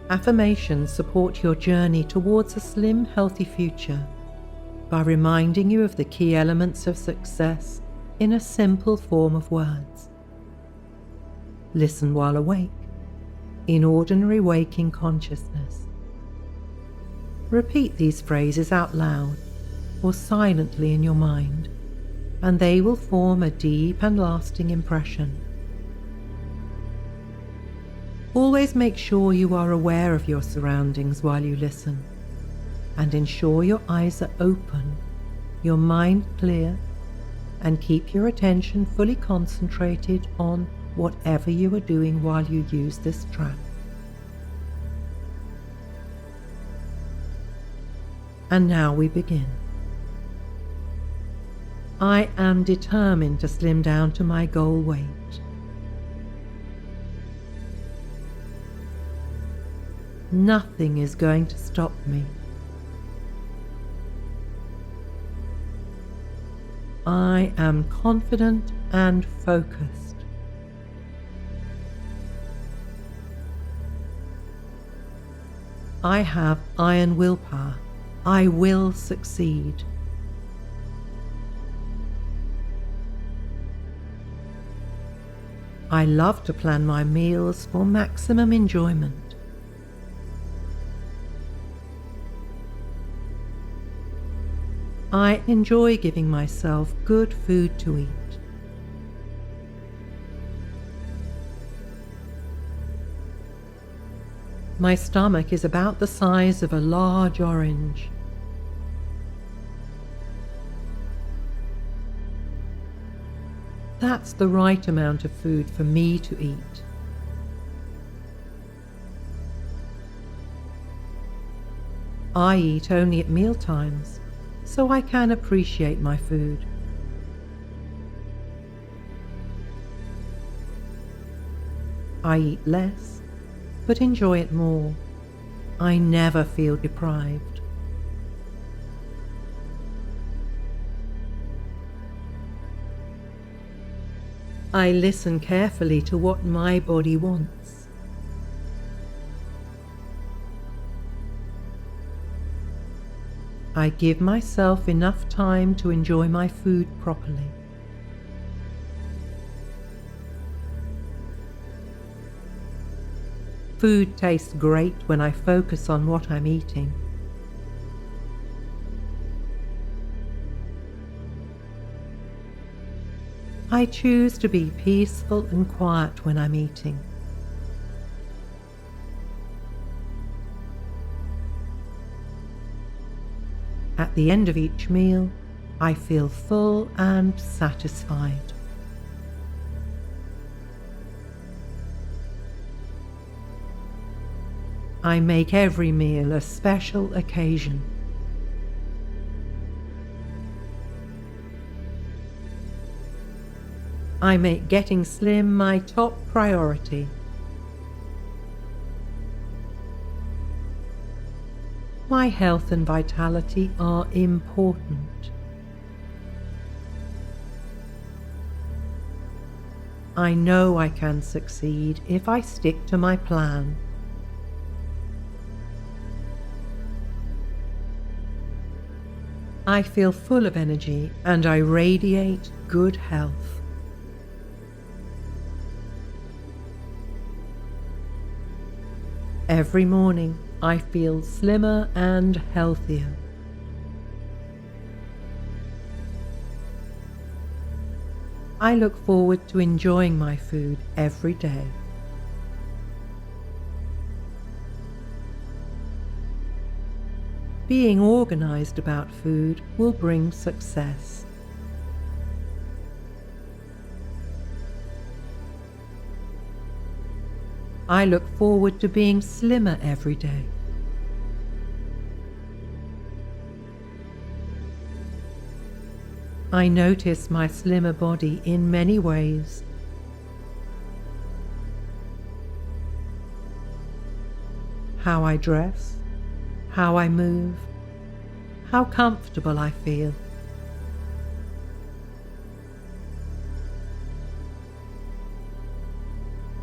Affirmations support your journey towards a slim, healthy future by reminding you of the key elements of success in a simple form of words. Listen while awake, in ordinary waking consciousness. Repeat these phrases out loud or silently in your mind, and they will form a deep and lasting impression. Always make sure you are aware of your surroundings while you listen, and ensure your eyes are open, your mind clear, and keep your attention fully concentrated on whatever you are doing while you use this track. And now we begin. I am determined to slim down to my goal weight. Nothing is going to stop me. I am confident and focused. I have iron willpower. I will succeed. I love to plan my meals for maximum enjoyment. I enjoy giving myself good food to eat. My stomach is about the size of a large orange. That's the right amount of food for me to eat. I eat only at meal times, so I can appreciate my food. I eat less, but enjoy it more. I never feel deprived. I listen carefully to what my body wants. I give myself enough time to enjoy my food properly. Food tastes great when I focus on what I'm eating. I choose to be peaceful and quiet when I'm eating. At the end of each meal, I feel full and satisfied. I make every meal a special occasion. I make getting slim my top priority. My health and vitality are important. I know I can succeed if I stick to my plan. I feel full of energy and I radiate good health. Every morning, I feel slimmer and healthier. I look forward to enjoying my food every day. Being organized about food will bring success. I look forward to being slimmer every day. I notice my slimmer body in many ways. How I dress, how I move, how comfortable I feel.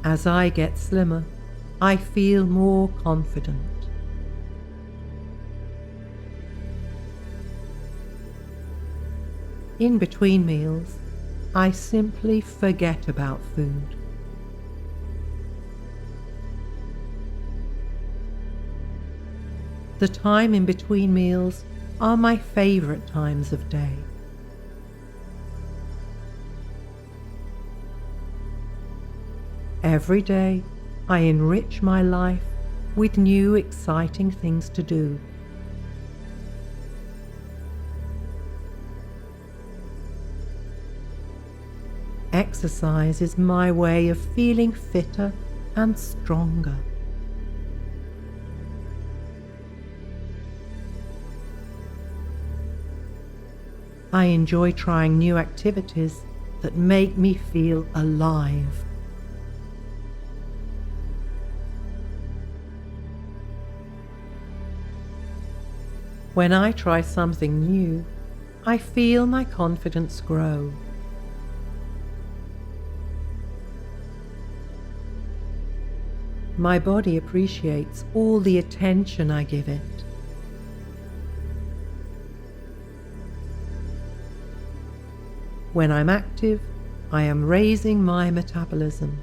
As I get slimmer, I feel more confident. In between meals, I simply forget about food. The time in between meals are my favorite times of day. Every day, I enrich my life with new exciting things to do. Exercise is my way of feeling fitter and stronger. I enjoy trying new activities that make me feel alive. When I try something new, I feel my confidence grow. My body appreciates all the attention I give it. When I'm active, I am raising my metabolism.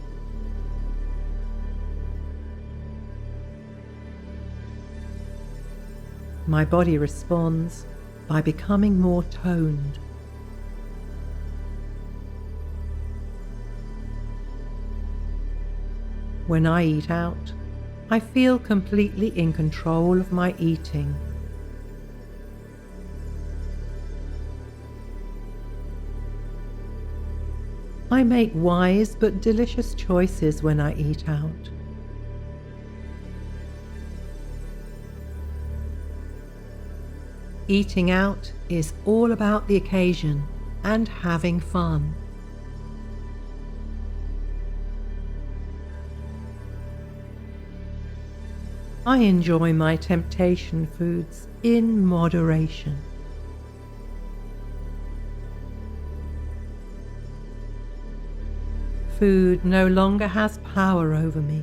My body responds by becoming more toned. When I eat out, I feel completely in control of my eating. I make wise but delicious choices when I eat out. Eating out is all about the occasion and having fun. I enjoy my temptation foods in moderation. Food no longer has power over me.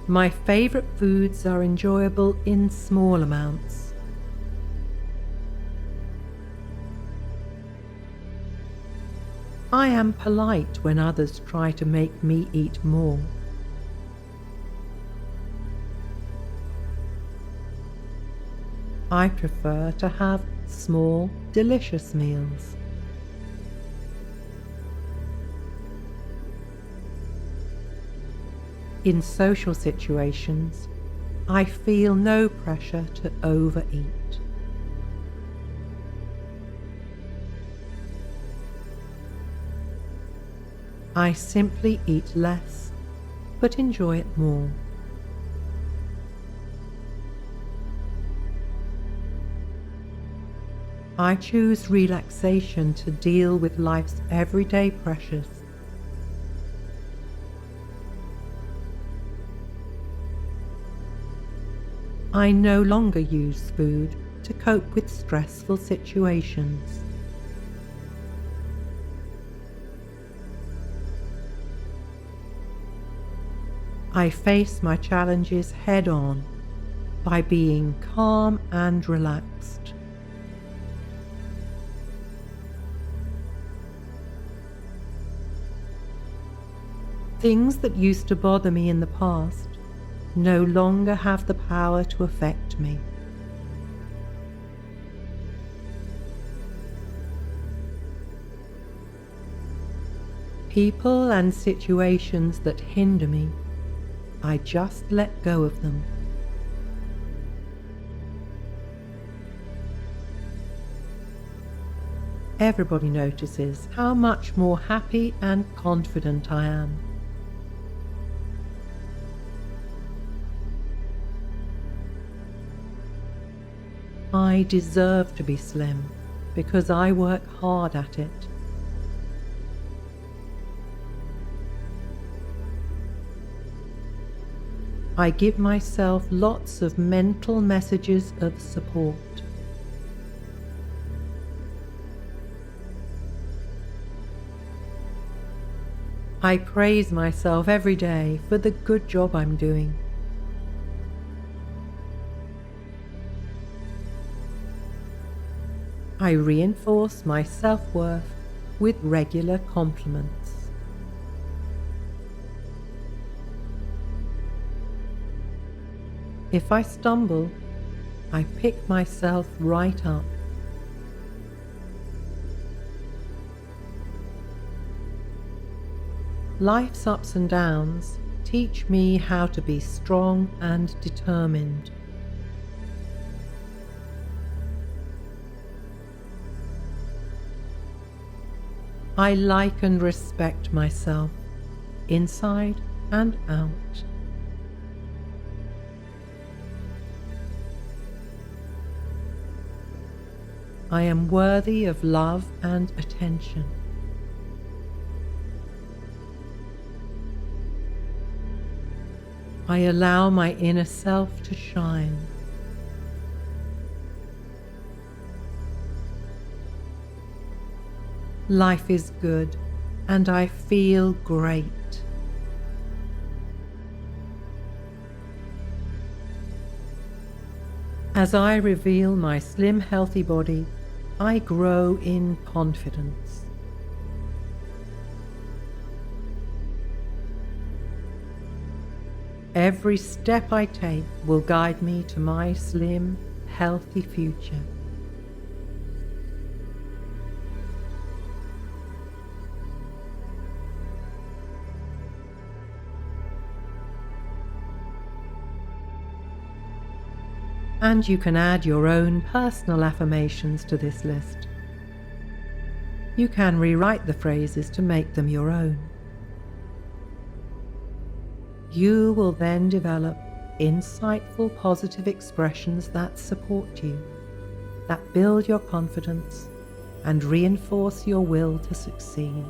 My favorite foods are enjoyable in small amounts. I am polite when others try to make me eat more. I prefer to have small, delicious meals. In social situations, I feel no pressure to overeat. I simply eat less, but enjoy it more. I choose relaxation to deal with life's everyday pressures. I no longer use food to cope with stressful situations. I face my challenges head on by being calm and relaxed. Things that used to bother me in the past no longer have the power to affect me. People and situations that hinder me, I just let go of them. Everybody notices how much more happy and confident I am. I deserve to be slim because I work hard at it. I give myself lots of mental messages of support. I praise myself every day for the good job I'm doing. I reinforce my self-worth with regular compliments. If I stumble, I pick myself right up. Life's ups and downs teach me how to be strong and determined. I like and respect myself, inside and out. I am worthy of love and attention. I allow my inner self to shine. Life is good, and I feel great. As I reveal my slim, healthy body, I grow in confidence. Every step I take will guide me to my slim, healthy future. And you can add your own personal affirmations to this list. You can rewrite the phrases to make them your own. You will then develop insightful, positive expressions that support you, that build your confidence and reinforce your will to succeed.